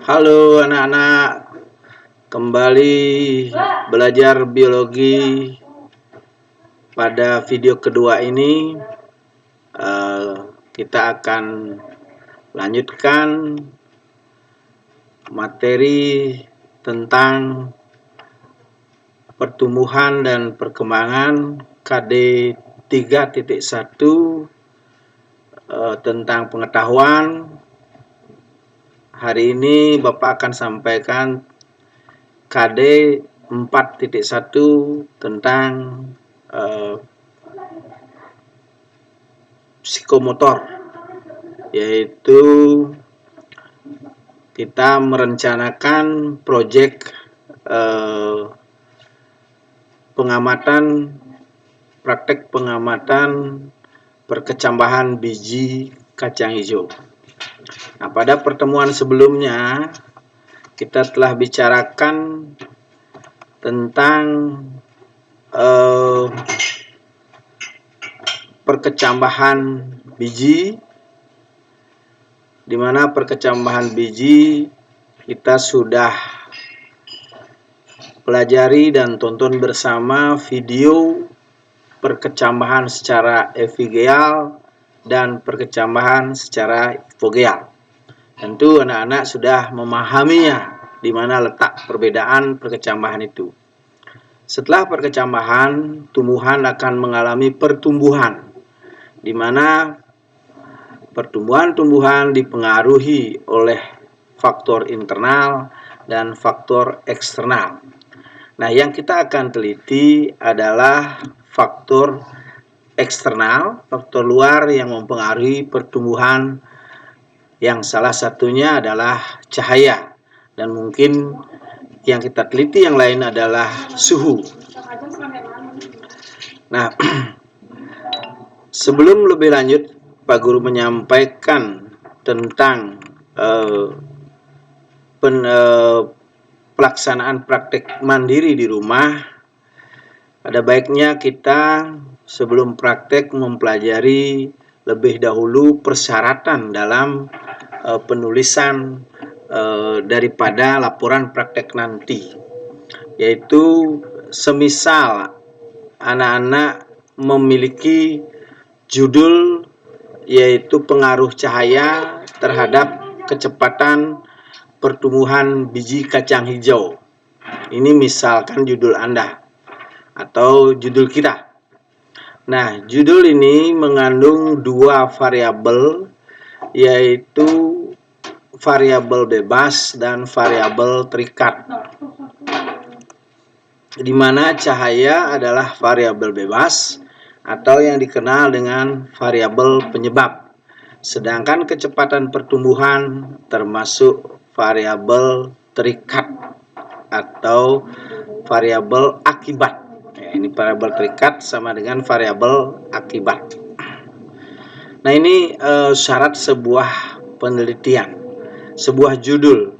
Halo anak-anak, kembali belajar biologi. Pada video kedua ini kita akan lanjutkan materi tentang pertumbuhan dan perkembangan KD 3.1 tentang pengetahuan. Hari ini Bapak akan sampaikan KD 4.1 tentang psikomotor, yaitu kita merencanakan proyek praktek pengamatan perkecambahan biji kacang hijau. Nah, pada pertemuan sebelumnya kita telah bicarakan tentang perkecambahan biji, di mana perkecambahan biji kita sudah pelajari dan tonton bersama video perkecambahan secara epigeal dan perkecambahan secara hipogeal. Tentu anak-anak sudah memahaminya di mana letak perbedaan perkecambahan itu. Setelah perkecambahan, tumbuhan akan mengalami pertumbuhan, di mana pertumbuhan-tumbuhan dipengaruhi oleh faktor internal dan faktor eksternal. Nah, yang kita akan teliti adalah faktor eksternal, faktor luar yang mempengaruhi pertumbuhan, yang salah satunya adalah cahaya, dan mungkin yang kita teliti yang lain adalah suhu. Nah, sebelum lebih lanjut, Pak Guru menyampaikan tentang pelaksanaan praktek mandiri di rumah. Ada baiknya kita sebelum praktek mempelajari lebih dahulu persyaratan dalam penulisan daripada laporan praktek nanti, yaitu semisal anak-anak memiliki judul yaitu pengaruh cahaya terhadap kecepatan pertumbuhan biji kacang hijau. Ini misalkan judul Anda atau judul kita. Nah, judul ini mengandung dua variabel, yaitu variabel bebas dan variabel terikat. Di mana cahaya adalah variabel bebas atau yang dikenal dengan variabel penyebab. Sedangkan kecepatan pertumbuhan termasuk variabel terikat atau variabel akibat. Ya, ini variabel terikat sama dengan variabel akibat. Nah, ini syarat sebuah penelitian, sebuah judul.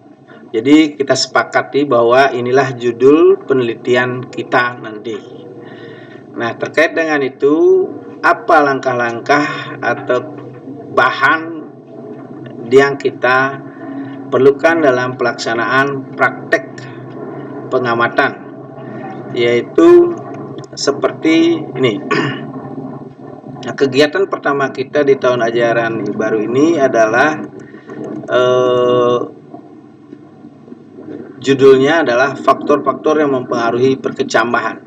Jadi kita sepakati bahwa inilah judul penelitian kita nanti. Nah, terkait dengan itu, apa langkah-langkah atau bahan yang kita perlukan dalam pelaksanaan praktek pengamatan, yaitu seperti ini. Nah, kegiatan pertama kita di tahun ajaran baru ini adalah judulnya adalah faktor-faktor yang mempengaruhi perkecambahan,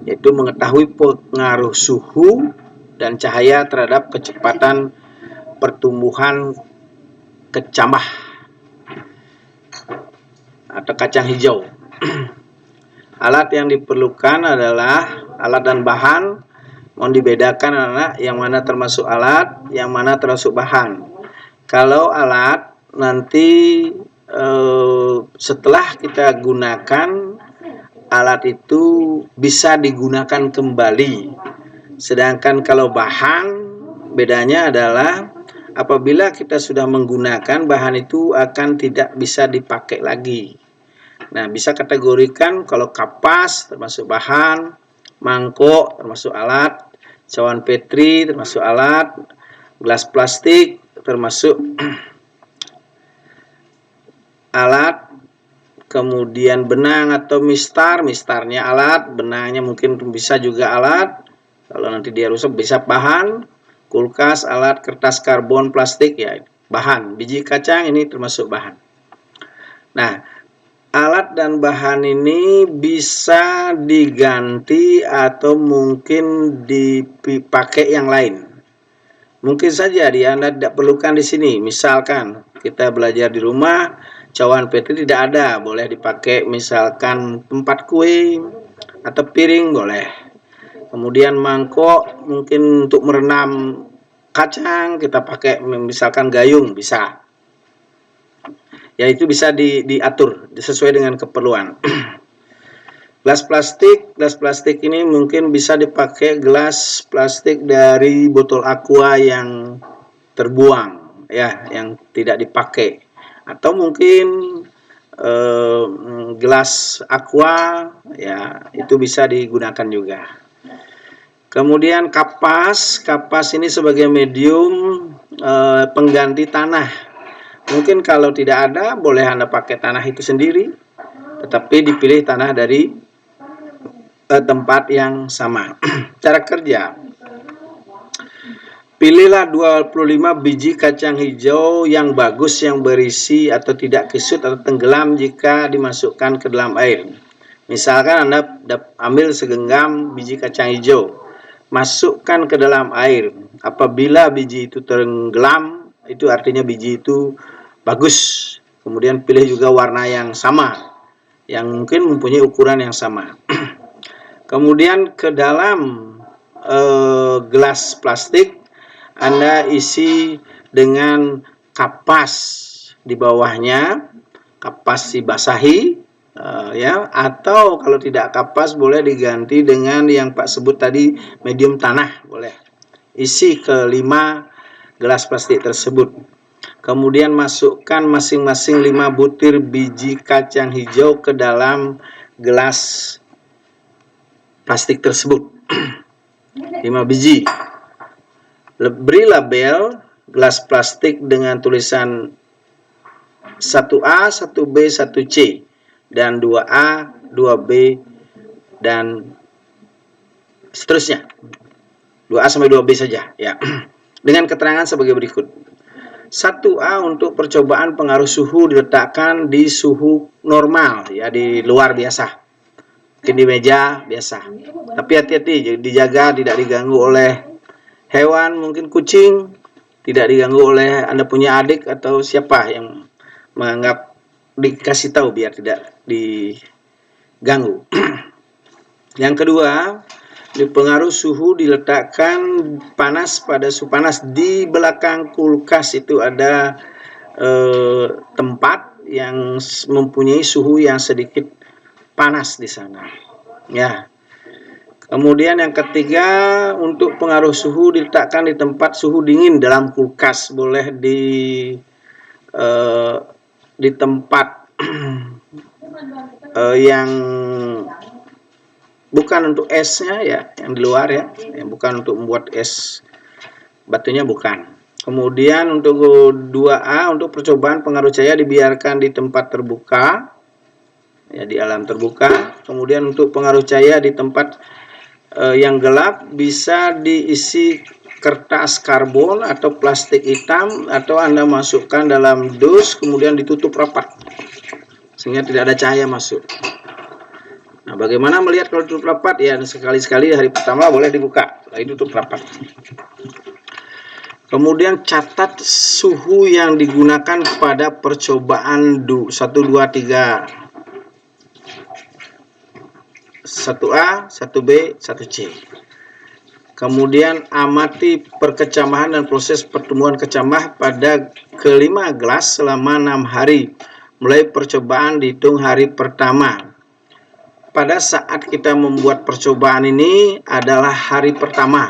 yaitu mengetahui pengaruh suhu dan cahaya terhadap kecepatan pertumbuhan kecambah atau kacang hijau. Alat yang diperlukan adalah alat dan bahan. Mohon dibedakan anak, yang mana termasuk alat, yang mana termasuk bahan. Kalau alat nanti setelah kita gunakan alat itu bisa digunakan kembali. Sedangkan kalau bahan, bedanya adalah apabila kita sudah menggunakan bahan itu akan tidak bisa dipakai lagi. Nah, bisa kategorikan kalau kapas termasuk bahan, mangkok termasuk alat, cawan petri termasuk alat, gelas plastik termasuk alat, kemudian benang atau mistarnya alat, benangnya mungkin bisa juga alat, kalau nanti dia rusak bisa bahan, kulkas, alat, kertas, karbon, plastik, ya bahan. Biji kacang ini termasuk bahan. Nah, alat dan bahan ini bisa diganti atau mungkin dipakai yang lain. Mungkin saja Anda tidak perlukan di sini. Misalkan kita belajar di rumah, cawan petri tidak ada, boleh dipakai misalkan tempat kue atau piring boleh. Kemudian mangkok mungkin untuk merendam kacang kita pakai misalkan gayung bisa. Ya itu bisa diatur sesuai dengan keperluan. Gelas plastik ini mungkin bisa dipakai gelas plastik dari botol aqua yang terbuang, ya, yang tidak dipakai, atau mungkin gelas aqua, ya, itu bisa digunakan juga. Kemudian kapas ini sebagai medium pengganti tanah. Mungkin kalau tidak ada, boleh Anda pakai tanah itu sendiri, tetapi dipilih tanah dari tempat yang sama. Cara kerja: pilihlah 25 biji kacang hijau yang bagus, yang berisi atau tidak kusut atau tenggelam jika dimasukkan ke dalam air. Misalkan Anda ambil segenggam biji kacang hijau, masukkan ke dalam air. Apabila biji itu tenggelam, itu artinya biji itu bagus. Kemudian pilih juga warna yang sama, yang mungkin mempunyai ukuran yang sama. Kemudian ke dalam gelas plastik Anda isi dengan kapas di bawahnya, kapas dibasahi, ya, atau kalau tidak kapas boleh diganti dengan yang Pak sebut tadi, medium tanah, boleh. Isi ke 5 gelas plastik tersebut. Kemudian masukkan masing-masing 5 butir biji kacang hijau ke dalam gelas plastik tersebut. 5 biji. Beri label gelas plastik dengan tulisan 1A, 1B, 1C, dan 2A, 2B, dan seterusnya. 2A sampai 2B saja, ya. Dengan keterangan sebagai berikut. 1A untuk percobaan pengaruh suhu diletakkan di suhu normal, ya, di luar biasa. Mungkin di meja biasa, tapi hati-hati, dijaga tidak diganggu oleh hewan, mungkin kucing, tidak diganggu oleh Anda punya adik atau siapa yang menganggap dikasih tahu biar tidak diganggu. Yang kedua, di pengaruh suhu diletakkan panas pada suhu panas. Di belakang kulkas itu ada tempat yang mempunyai suhu yang sedikit panas di sana, ya. Kemudian yang ketiga, untuk pengaruh suhu diletakkan di tempat suhu dingin dalam kulkas, boleh di tempat yang bukan untuk esnya, ya, yang di luar, ya, yang bukan untuk membuat es batunya, bukan. Kemudian untuk 2A, untuk percobaan pengaruh cahaya dibiarkan di tempat terbuka, ya, di alam terbuka. Kemudian untuk pengaruh cahaya di tempat yang gelap bisa diisi kertas karbon atau plastik hitam, atau Anda masukkan dalam dus kemudian ditutup rapat sehingga tidak ada cahaya masuk. Nah, bagaimana melihat kalau tutup rapat? Ya, sekali-sekali hari pertama boleh dibuka, lalu tutup rapat. Kemudian catat suhu yang digunakan pada percobaan 1, 2, 3. 1A, 1B, 1C. Kemudian amati perkecamahan dan proses pertumbuhan kecamah pada kelima gelas selama 6 hari. Mulai percobaan dihitung hari pertama. Pada saat kita membuat percobaan ini adalah hari pertama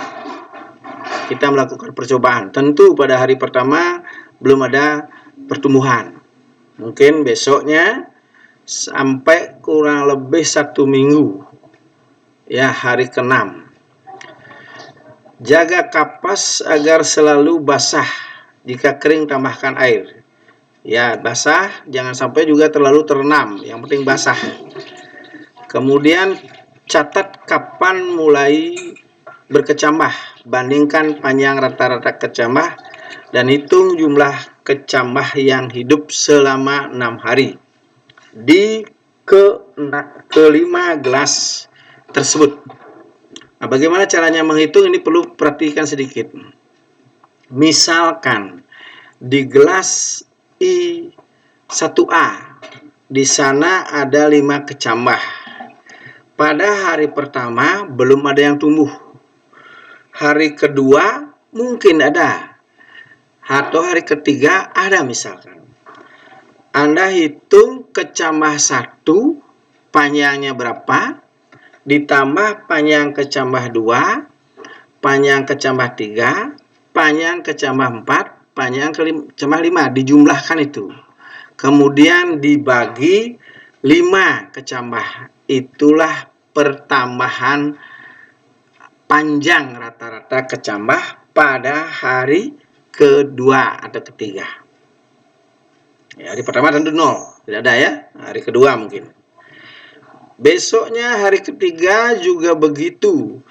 kita melakukan percobaan. Tentu pada hari pertama belum ada pertumbuhan. Mungkin besoknya sampai kurang lebih 1 minggu, ya, hari ke-6. Jaga kapas agar selalu basah. Jika kering tambahkan air. Ya, basah, jangan sampai juga terlalu terendam, yang penting basah. Kemudian catat kapan mulai berkecambah, bandingkan panjang rata-rata kecambah dan hitung jumlah kecambah yang hidup selama 6 hari di kelima gelas tersebut. Nah, bagaimana caranya menghitung ini perlu perhatikan sedikit. Misalkan di gelas I1A di sana ada 5 kecambah. Pada hari pertama belum ada yang tumbuh. Hari kedua mungkin ada. Atau hari ketiga ada misalkan. Anda hitung kecambah 1 panjangnya berapa, ditambah panjang kecambah 2, panjang kecambah 3, panjang kecambah 4, panjang kecambah 5, dijumlahkan itu. Kemudian dibagi 5 kecambah. Itulah pertambahan panjang rata-rata kecambah pada hari kedua atau ketiga. Ya, hari pertama tentu 0, tidak ada ya. Hari kedua mungkin. Besoknya hari ketiga juga begitu.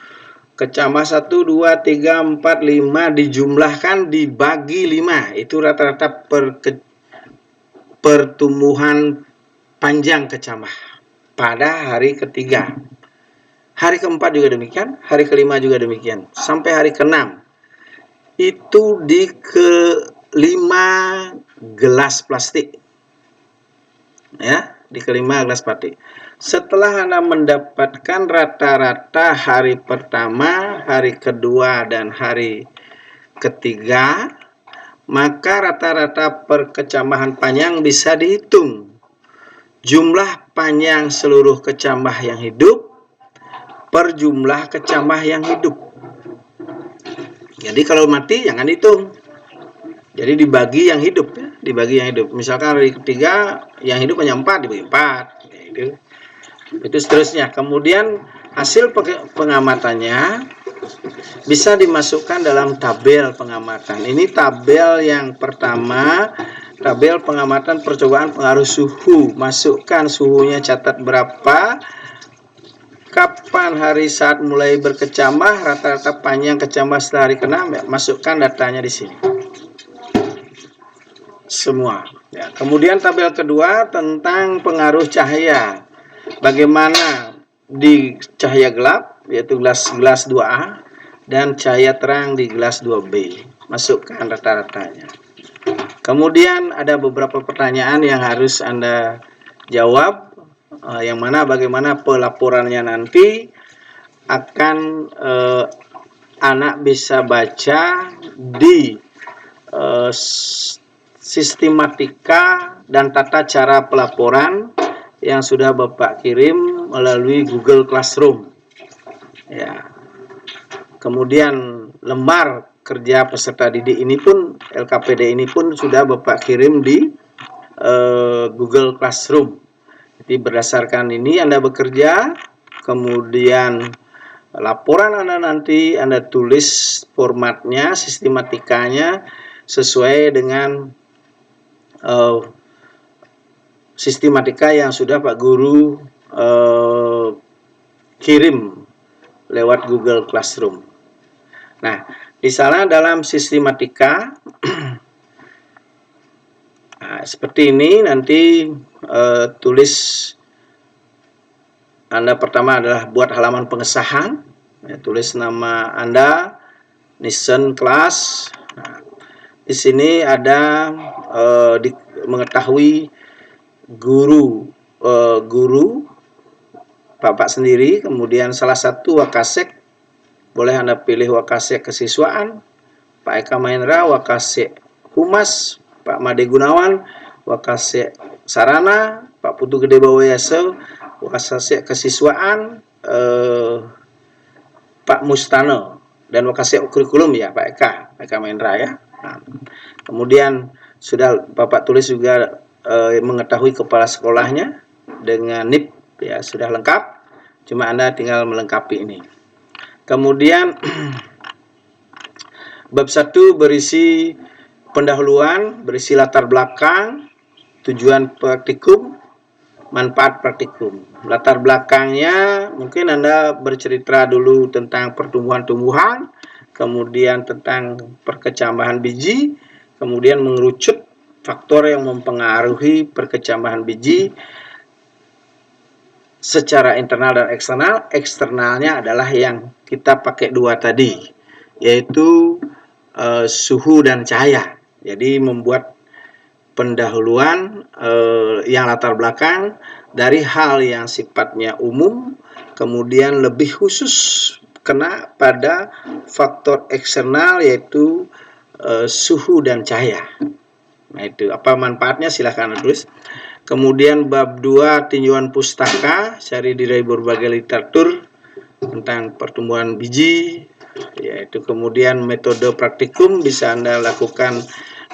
Kecambah 1, 2, 3, 4, 5 dijumlahkan dibagi 5. Itu rata-rata pertumbuhan panjang kecambah pada hari ketiga. Hari keempat juga demikian, hari kelima juga demikian, sampai hari keenam. Itu di kelima gelas plastik. Ya, di kelima gelas plastik. Setelah Anda mendapatkan rata-rata hari pertama, hari kedua, dan hari ketiga, maka rata-rata perkecambahan panjang bisa dihitung. Jumlah panjang seluruh kecambah yang hidup per jumlah kecambah yang hidup. Jadi kalau mati jangan hitung. Jadi dibagi yang hidup ya, dibagi yang hidup. Misalkan hari ketiga yang hidup hanya 4 dibagi 4. Itu seterusnya. Kemudian hasil pengamatannya bisa dimasukkan dalam tabel pengamatan. Ini tabel yang pertama, tabel pengamatan percobaan pengaruh suhu. Masukkan suhunya, catat berapa, kapan hari saat mulai berkecambah, rata-rata panjang kecambah setelah hari ke-6, ya, masukkan datanya di sini. Semua. Ya. Kemudian tabel kedua tentang pengaruh cahaya. Bagaimana di cahaya gelap, yaitu gelas 2A, dan cahaya terang di gelas 2B. Masukkan rata-ratanya. Kemudian ada beberapa pertanyaan yang harus Anda jawab. Yang mana bagaimana pelaporannya nanti akan anak bisa baca di sistematika dan tata cara pelaporan yang sudah Bapak kirim melalui Google Classroom. Ya. Kemudian lembar kerja peserta didik ini pun, LKPD ini pun sudah Bapak kirim di Google Classroom. Jadi berdasarkan ini Anda bekerja, kemudian laporan Anda nanti Anda tulis formatnya, sistematikanya sesuai dengan sistematika yang sudah Pak Guru kirim lewat Google Classroom. Nah, di sana dalam sistematika nah, seperti ini nanti tulis Anda pertama adalah buat halaman pengesahan, ya, tulis nama Anda, Nison kelas. Nah, di sini ada mengetahui guru Bapak sendiri, kemudian salah satu wakasek, boleh Anda pilih wakasek kesiswaan, Pak Eka Mahendra, wakasek humas, Pak Made Gunawan, wakasek sarana, Pak Putu Gede Bawoyaso, wakasek kesiswaan, Pak Mustano, dan wakasek kurikulum ya Pak Eka Mahendra ya. Nah, kemudian sudah Bapak tulis juga mengetahui kepala sekolahnya dengan NIP ya, sudah lengkap, cuma Anda tinggal melengkapi ini. Kemudian bab 1 berisi pendahuluan, berisi latar belakang, tujuan praktikum, manfaat praktikum. Latar belakangnya mungkin Anda bercerita dulu tentang pertumbuhan-tumbuhan, kemudian tentang perkecambahan biji, kemudian mengerucut faktor yang mempengaruhi perkecambahan biji secara internal dan eksternal. Eksternalnya adalah yang kita pakai dua tadi, yaitu suhu dan cahaya. Jadi membuat pendahuluan yang latar belakang dari hal yang sifatnya umum, kemudian lebih khusus kena pada faktor eksternal yaitu suhu dan cahaya. Nah, itu apa manfaatnya, silahkan tulis. Kemudian bab 2 tinjauan pustaka, cari di berbagai literatur tentang pertumbuhan biji, yaitu kemudian metode praktikum bisa Anda lakukan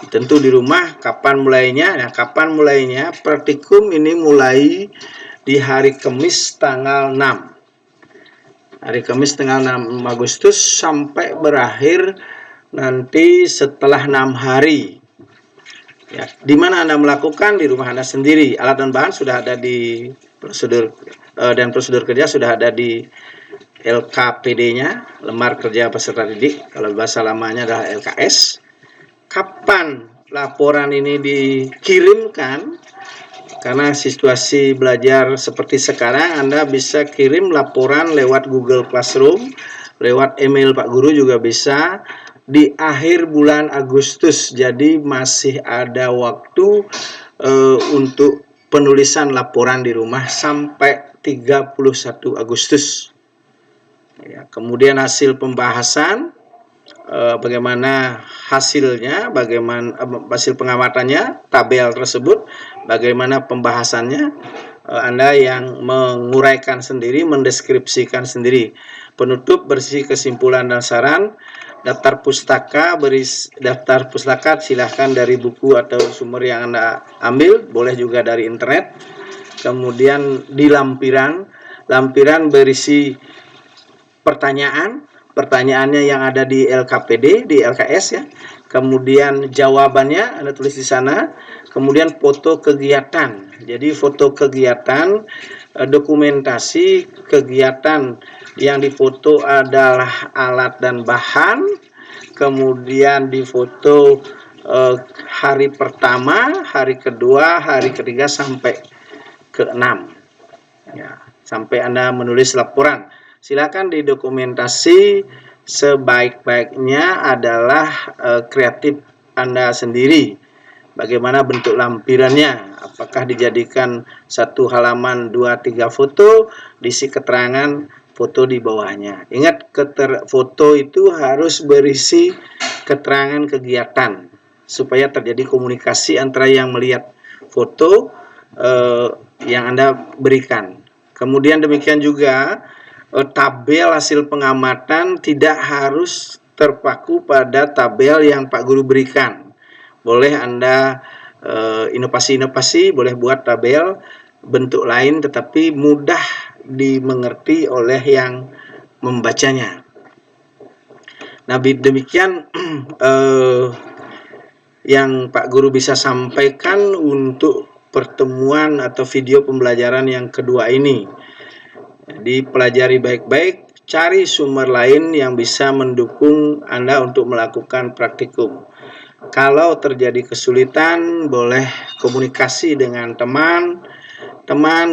tentu di rumah. Kapan mulainya? Nah, kapan mulainya? Praktikum ini mulai di hari Kamis tanggal 6. Hari Kamis tanggal 6 Agustus sampai berakhir nanti setelah 6 hari. Ya, di mana Anda melakukan? Di rumah Anda sendiri. Alat dan bahan sudah ada di prosedur dan prosedur kerja sudah ada di LKPD-nya, lembar kerja peserta didik. Kalau bahasa lamanya adalah LKS. Kapan laporan ini dikirimkan? Karena situasi belajar seperti sekarang, Anda bisa kirim laporan lewat Google Classroom, lewat email Pak Guru juga bisa, di akhir bulan Agustus. Jadi masih ada waktu untuk penulisan laporan di rumah sampai 31 Agustus. Ya, kemudian hasil pembahasan, bagaimana hasilnya, bagaimana hasil pengamatannya, tabel tersebut, bagaimana pembahasannya, Anda yang menguraikan sendiri, mendeskripsikan sendiri. Penutup berisi kesimpulan dan saran. Daftar pustaka, daftar pustaka silahkan dari buku atau sumber yang Anda ambil, boleh juga dari internet. Kemudian di lampiran berisi pertanyaannya yang ada di LKPD, di LKS ya. Kemudian jawabannya Anda tulis di sana. Kemudian foto kegiatan. Jadi foto kegiatan, dokumentasi kegiatan yang difoto adalah alat dan bahan. Kemudian difoto hari pertama, hari kedua, hari ketiga sampai ke-6. Ya, sampai Anda menulis laporan. Silakan didokumentasi sebaik-baiknya adalah kreatif Anda sendiri. Bagaimana bentuk lampirannya? Apakah dijadikan satu halaman 2-3 foto, diisi keterangan foto di bawahnya. Ingat, foto itu harus berisi keterangan kegiatan supaya terjadi komunikasi antara yang melihat foto yang Anda berikan. Kemudian demikian juga tabel hasil pengamatan tidak harus terpaku pada tabel yang Pak Guru berikan. Boleh Anda inovasi-inovasi, boleh buat tabel bentuk lain tetapi mudah dimengerti oleh yang membacanya. Nah, demikian yang Pak Guru bisa sampaikan untuk pertemuan atau video pembelajaran yang kedua ini. Jadi pelajari baik-baik, cari sumber lain yang bisa mendukung Anda untuk melakukan praktikum. Kalau terjadi kesulitan, boleh komunikasi dengan teman,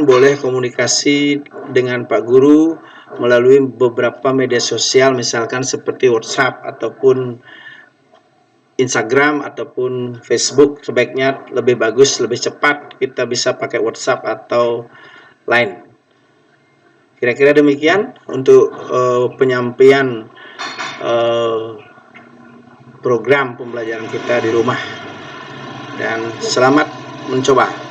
boleh komunikasi dengan Pak Guru melalui beberapa media sosial, misalkan seperti WhatsApp ataupun Instagram ataupun Facebook. Sebaiknya lebih bagus, lebih cepat kita bisa pakai WhatsApp atau Line. Kira-kira demikian untuk penyampaian program pembelajaran kita di rumah. Dan selamat mencoba.